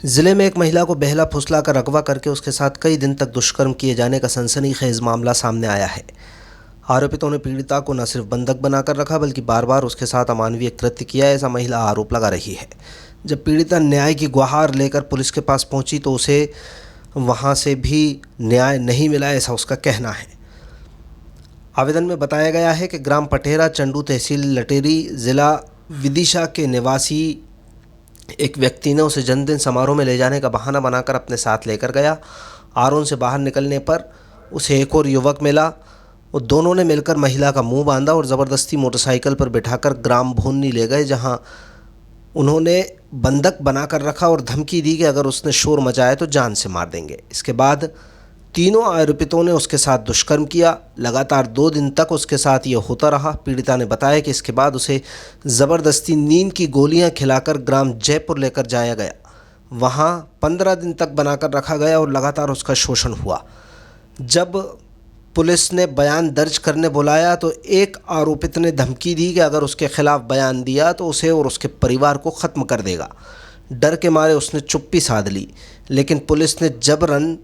जिले में एक महिला को बहला फुसला कर अगवा करके उसके साथ कई दिन तक दुष्कर्म किए जाने का सनसनीखेज मामला सामने आया है। आरोपितों ने पीड़िता को न सिर्फ बंधक बनाकर रखा बल्कि बार बार उसके साथ अमानवीय कृत्य किया, ऐसा महिला आरोप लगा रही है। जब पीड़िता न्याय की गुहार लेकर पुलिस के पास पहुंची तो उसे वहां से भी न्याय नहीं मिला, ऐसा उसका कहना है। आवेदन में बताया गया है कि ग्राम पटेरा, चंडू, तहसील लटेरी, जिला विदिशा के निवासी एक व्यक्ति ने उसे जन्मदिन समारोह में ले जाने का बहाना बनाकर अपने साथ लेकर गया। आरोन से बाहर निकलने पर उसे एक और युवक मिला। वो दोनों ने मिलकर महिला का मुंह बांधा और ज़बरदस्ती मोटरसाइकिल पर बिठाकर ग्राम भोन्नी ले गए, जहां उन्होंने बंधक बनाकर रखा और धमकी दी कि अगर उसने शोर मचाया तो जान से मार देंगे। इसके बाद तीनों आरोपितों ने उसके साथ दुष्कर्म किया। लगातार 2 दिन तक उसके साथ ये होता रहा। पीड़िता ने बताया कि इसके बाद उसे ज़बरदस्ती नींद की गोलियां खिलाकर ग्राम जयपुर लेकर जाया गया। वहां 15 दिन तक बनाकर रखा गया और लगातार उसका शोषण हुआ। जब पुलिस ने बयान दर्ज करने बुलाया तो एक आरोपित ने धमकी दी कि अगर उसके खिलाफ बयान दिया तो उसे और उसके परिवार को ख़त्म कर देगा। डर के मारे उसने चुप्पी साध ली, लेकिन पुलिस ने जबरन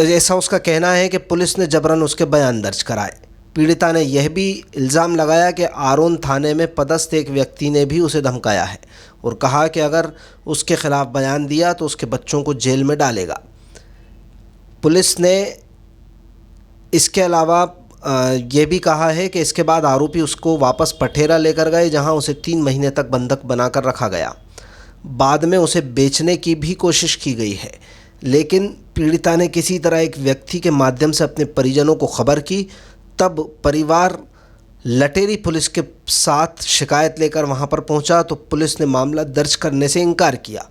ऐसा उसका कहना है कि पुलिस ने जबरन उसके बयान दर्ज कराए। पीड़िता ने यह भी इल्ज़ाम लगाया कि आरोन थाने में पदस्थ एक व्यक्ति ने भी उसे धमकाया है और कहा कि अगर उसके खिलाफ बयान दिया तो उसके बच्चों को जेल में डालेगा। पुलिस ने इसके अलावा ये भी कहा है कि इसके बाद आरोपी उसको वापस पटेरा लेकर गए, जहां उसे 3 महीने तक बंधक बनाकर रखा गया। बाद में उसे बेचने की भी कोशिश की गई है, लेकिन पीड़िता ने किसी तरह एक व्यक्ति के माध्यम से अपने परिजनों को खबर की। तब परिवार लटेरी पुलिस के साथ शिकायत लेकर वहां पर पहुंचा तो पुलिस ने मामला दर्ज करने से इनकार किया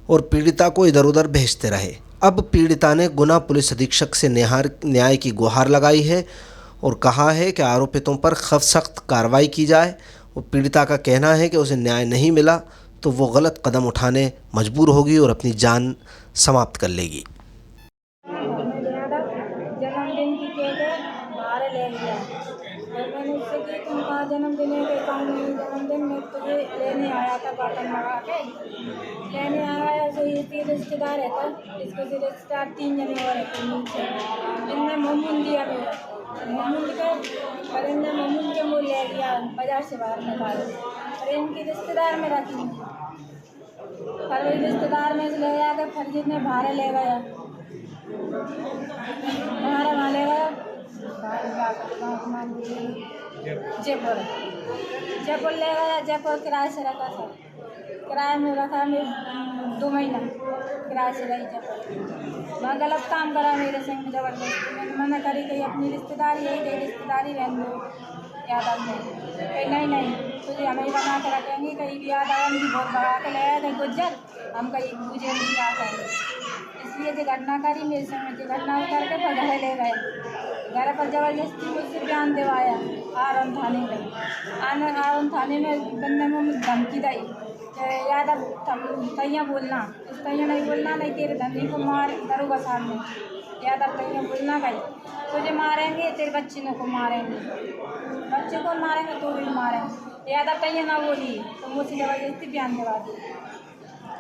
और पीड़िता को इधर उधर भेजते रहे। अब पीड़िता ने गुना पुलिस अधीक्षक से न्याय की गुहार लगाई है और कहा है कि आरोपितों पर सख्त कार्रवाई की जाए। और पीड़िता का कहना है कि उसे न्याय नहीं मिला तो वो गलत कदम उठाने मजबूर होगी और अपनी जान समाप्त कर लेगी। जन्मदिन की केक है, बाहर ले लिया और मैंने उससे कि तुम कहाँ जन्मदिन है, कि कहाँ नहीं जन्मदिन, मैं तुझे लेने आया था बर्तन लगा के लेने आया। सो ये रिश्तेदार है था, इसके से रिश्तेदार 3 जने और रहते नीचे। इनने मोमून दिया मेरा मोमून के और इनने मोमून के मुँह ले लिया, बाजार से बाहर निकाला और इनकी रिश्तेदार में रखी और वही रिश्तेदार में से ले जाकर फर्जी ने बाहर ले गया। हमारा वहाँ ले गया जयपुर जयपुर ले गया। जयपुर किराए से रखा था, किराए में रखा। मैं 2 महीना किराए से रही जयपुर। वहाँ गलत काम करा मेरे संग, ज़बरदस्ती। मैंने मना करी कि अपनी रिश्तेदारी है, कि रिश्तेदारी रहने दो। यादव ने कहीं नहीं तुझे हमें बना के रखेंगे, कहीं भी यादव मुझे बहुत भगा के ले आया, कहीं गुज्जर हम कहीं मुझे नहीं आता है। इसलिए जो घटना करी मेरे संग, जो घटना करके फिर घर ले गए। घर पर ज़बरदस्ती मुझसे बयान दिवाया आरोन थाने में। आरोन थाने में बंदे में मुझे धमकी दी कि यादव तैयाँ बोलना, इस तैयाँ नहीं बोलना, नहीं तेरे धनी को मार दरोगा सामने। यादव तैयाँ बोलना गई तुझे मारेंगे, तेरे बच्चे को मारेंगे, बच्चे को मारेंगे तो भी मारेंगे। यादव तैयाँ ना बोली तो मुझसे ज़बरदस्ती बयान दिवा दी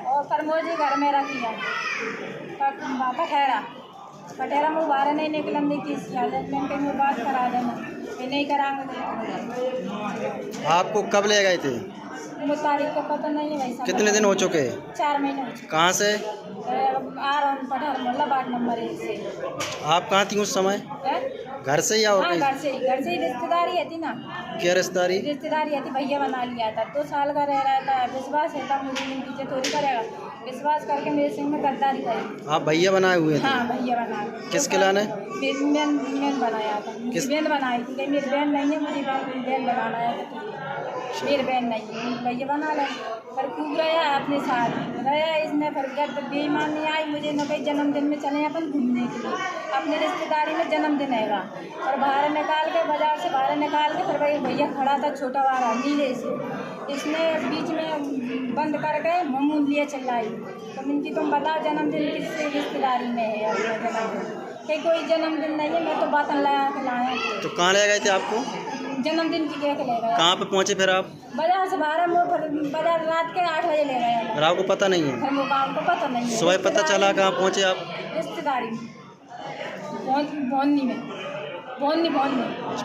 और फिर मुझे घर में रखिया पटेरा में बाहर नहीं निकलने की में बात करा देना, ये नहीं कराएंगे। आपको कब ले गए थे? वो तारीख का पता नहीं है भाई। कितने दिन हो चुके? 4 महीने हो चुके। कहाँ से? आ रहा हूँ पठार मोहल्ला वार्ड नंबर 1 से। आप कहाँ थी उस समय? घर से या और हाँ, घर से ही रिश्तेदारी है थी ना। क्या रिश्तेदारी? रिश्तेदारी है थी, भैया बना लिया था। 2 साल का रह रहा था, विश्वास है था मुझे, पीछे थोड़ी करेगा। विश्वास करके मेरे संग में गद्दारी करी। आप भैया बनाए हुए थे? हाँ, भैया बना। किसके लाने? बहन बनाया था। बहन बनाई थी, मेरी बहन नहीं है, मुझे बहन बनाना है। मेरी बहन नहीं है, भैया बना ले। पर खूब गया अपने साथ रहा इसने। फिर जब बेईमानी आई मुझे न भाई जन्मदिन में चले अपन घूमने के लिए, अपने रिश्तेदारी में जन्मदिन हैगा और बाहर निकाल के, बाजार से बाहर निकाल के, फिर भाई भैया खड़ा था छोटा वाला नीले से, इसने बीच में बंद करके मोमून लिए चिल्लाई। तो इनकी तुम बताओ जन्मदिन किससे रिश्तेदारी में है? अपना जन्मदिन कि कोई जन्मदिन नहीं है, मैं तो बातन लगा के लाया। तो कहाँ ले गए थे आपको? जन्मदिन की केक ले गया। कहाँ पे पहुँचे फिर आप? बाजार से बाहर हम लोग बाजार रात के 8 बजे ले गए। फिर आपको पता नहीं है? फिर वो काम को पता नहीं है। सुबह पता चला कहाँ पहुँचे आप? रिश्तेदारी में, भोंनी में।